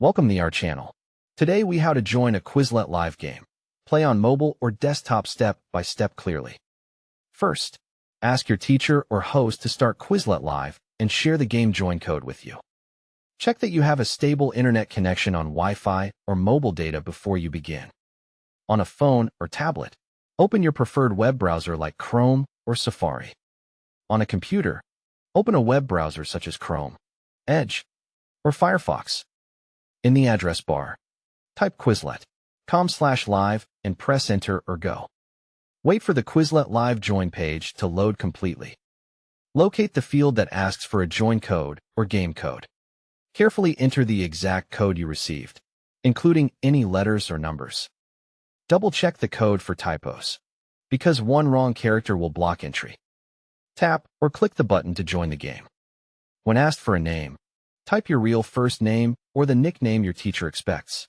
Welcome to our channel. Today we how to join a Quizlet live game. Play on mobile or desktop step by step clearly. First, ask your teacher or host to start Quizlet live and share the game join code with you. Check that you have a stable internet connection on Wi-Fi or mobile data before you begin. On a phone or tablet, open your preferred web browser like Chrome or Safari. On a computer, open a web browser such as Chrome, Edge, or Firefox. In the address bar, type quizlet.com/live and press enter or go. Wait for the Quizlet live join page to load completely. Locate the field that asks for a join code or game code. Carefully enter the exact code you received, including any letters or numbers. Double-check the code for typos, because one wrong character will block entry. Tap or click the button to join the game. When asked for a name, type your real first name or the nickname your teacher expects.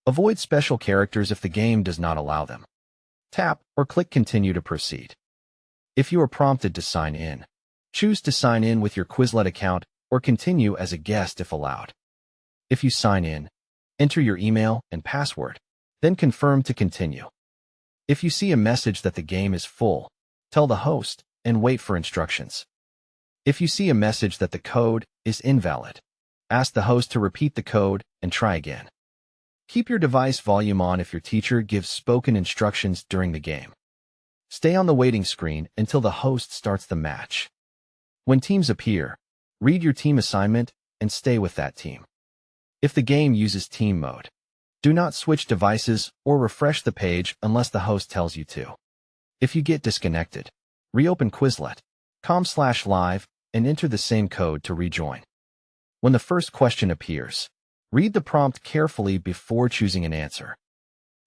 Avoid special characters if the game does not allow them. Tap or click Continue to proceed. If you are prompted to sign in, choose to sign in with your Quizlet account or continue as a guest if allowed. If you sign in, enter your email and password, then confirm to continue. If you see a message that the game is full, tell the host and wait for instructions. If you see a message that the code is invalid, ask the host to repeat the code and try again. Keep your device volume on if your teacher gives spoken instructions during the game. Stay on the waiting screen until the host starts the match. When teams appear, read your team assignment and stay with that team. If the game uses team mode, do not switch devices or refresh the page unless the host tells you to. If you get disconnected, reopen Quizlet.com/live and enter the same code to rejoin. When the first question appears, read the prompt carefully before choosing an answer.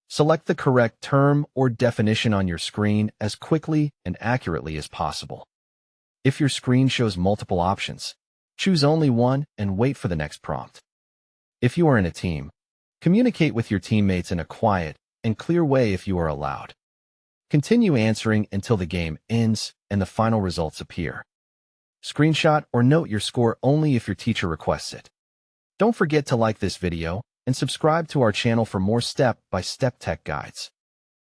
Select the correct term or definition on your screen as quickly and accurately as possible. If your screen shows multiple options, choose only one and wait for the next prompt. If you are in a team, communicate with your teammates in a quiet and clear way if you are allowed. Continue answering until the game ends and the final results appear. Screenshot or note your score only if your teacher requests it. Don't forget to like this video and subscribe to our channel for more step-by-step tech guides.